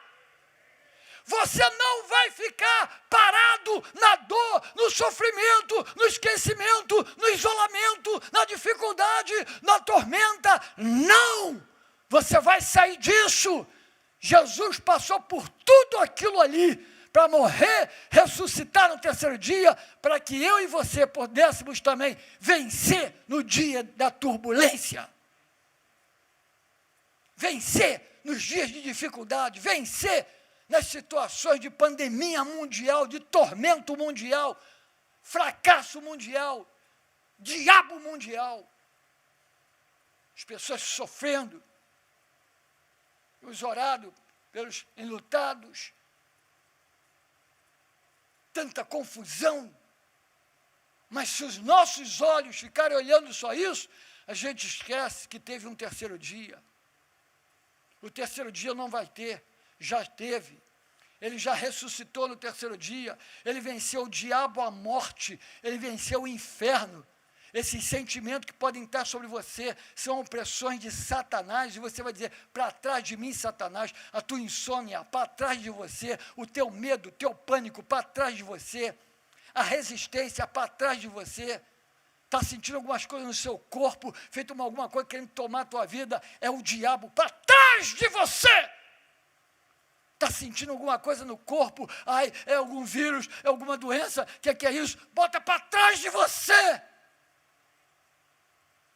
Você não vai ficar parado na dor, no sofrimento, no esquecimento, no isolamento, na dificuldade, na tormenta. Não! Você vai sair disso. Jesus passou por tudo aquilo ali para morrer, ressuscitar no terceiro dia, para que eu e você pudéssemos também vencer no dia da turbulência. Vencer nos dias de dificuldade, vencer nas situações de pandemia mundial, de tormento mundial, fracasso mundial, diabo mundial. As pessoas sofrendo, os orados pelos enlutados, tanta confusão. Mas se os nossos olhos ficarem olhando só isso, a gente esquece que teve um terceiro dia. O terceiro dia não vai ter. Já teve, ele já ressuscitou no terceiro dia, ele venceu o diabo, a morte, ele venceu o inferno. Esses sentimentos que podem estar sobre você são opressões de Satanás, e você vai dizer, para trás de mim, Satanás, a tua insônia, para trás de você, o teu medo, o teu pânico, para trás de você, a resistência, para trás de você. Está sentindo algumas coisas no seu corpo, feito alguma coisa querendo tomar a tua vida, é o diabo para trás de você. Está sentindo alguma coisa no corpo, ai, é algum vírus, é alguma doença, que é isso? Bota para trás de você.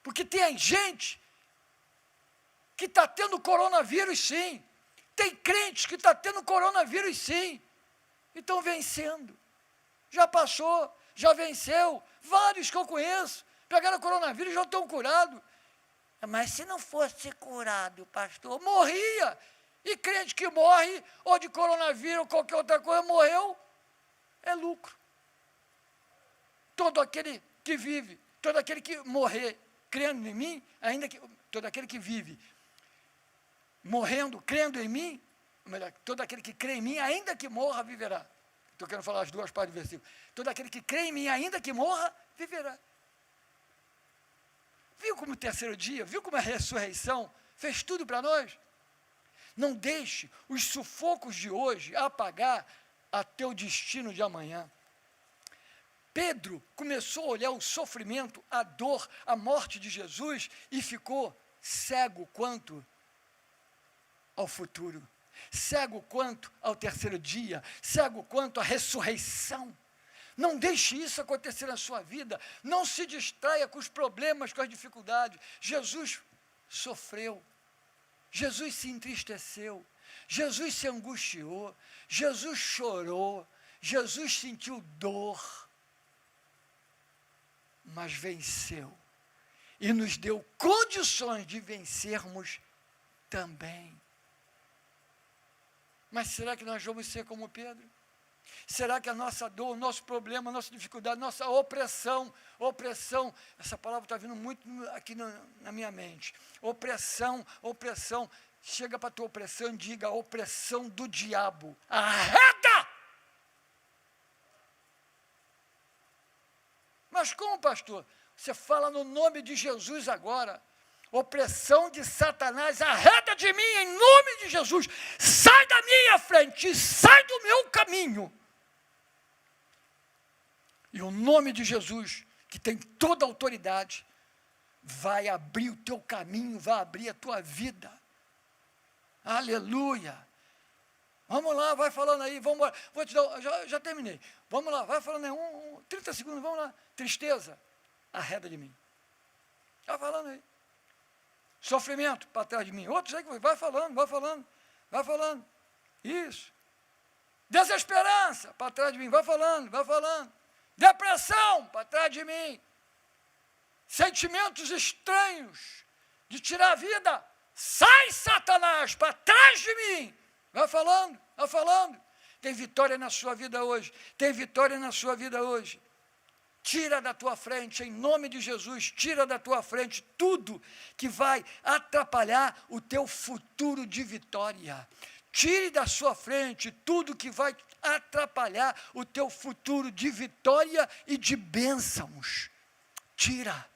Porque tem gente que está tendo coronavírus, sim. Tem crentes que está tendo coronavírus, sim. E estão vencendo. Já passou, já venceu. Vários que eu conheço pegaram coronavírus e já estão curados. Mas se não fosse curado, pastor, morria. E crente que morre, ou de coronavírus, ou qualquer outra coisa, morreu, é lucro. Todo aquele que vive, todo aquele que morrer, crendo em mim, ainda que, todo aquele que vive, morrendo, crendo em mim, ou melhor, todo aquele que crê em mim, ainda que morra, viverá. Estou querendo falar as duas partes do versículo. Todo aquele que crê em mim, ainda que morra, viverá. Viu como o terceiro dia, viu como a ressurreição fez tudo para nós? Não deixe os sufocos de hoje apagar a teu destino de amanhã. Pedro começou a olhar o sofrimento, a dor, a morte de Jesus e ficou cego quanto ao futuro, cego quanto ao terceiro dia, cego quanto à ressurreição. Não deixe isso acontecer na sua vida, não se distraia com os problemas, com as dificuldades. Jesus sofreu. Jesus se entristeceu, Jesus se angustiou, Jesus chorou, Jesus sentiu dor, mas venceu e nos deu condições de vencermos também. Mas será que nós vamos ser como Pedro? Será que a nossa dor, o nosso problema, a nossa dificuldade, nossa opressão, essa palavra está vindo muito aqui na minha mente, opressão, chega para a tua opressão e diga, a opressão do diabo, arreda! Mas como, pastor? Você fala no nome de Jesus agora, opressão de Satanás, arreda de mim em nome de Jesus, sai da minha frente, sai do meu caminho. E o nome de Jesus, que tem toda a autoridade, vai abrir o teu caminho, vai abrir a tua vida. Aleluia. Vamos lá, vai falando aí, vamos embora. Vou te dar, já terminei. Vamos lá, vai falando aí, 30 segundos, vamos lá. Tristeza, arreda de mim. Vai falando aí. Sofrimento, para trás de mim. Outros aí, vai falando. Isso. Desesperança, para trás de mim, vai falando. Depressão, para trás de mim. Sentimentos estranhos de tirar a vida. Sai, Satanás, para trás de mim. Vai falando. Tem vitória na sua vida hoje. Tira da tua frente, em nome de Jesus, tira da tua frente tudo que vai atrapalhar o teu futuro de vitória. Tire da sua frente tudo que vai atrapalhar o teu futuro de vitória e de bênçãos. Tira.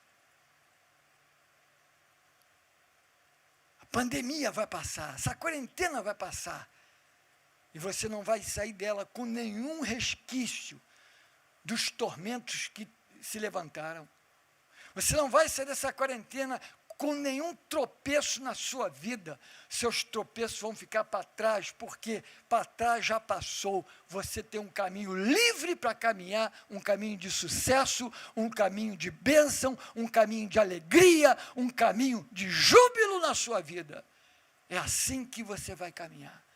A pandemia vai passar, essa quarentena vai passar. E você não vai sair dela com nenhum resquício dos tormentos que se levantaram. Você não vai sair dessa quarentena com nenhum tropeço na sua vida. Seus tropeços vão ficar para trás, porque para trás já passou. Você tem um caminho livre para caminhar, um caminho de sucesso, um caminho de bênção, um caminho de alegria, um caminho de júbilo na sua vida. É assim que você vai caminhar.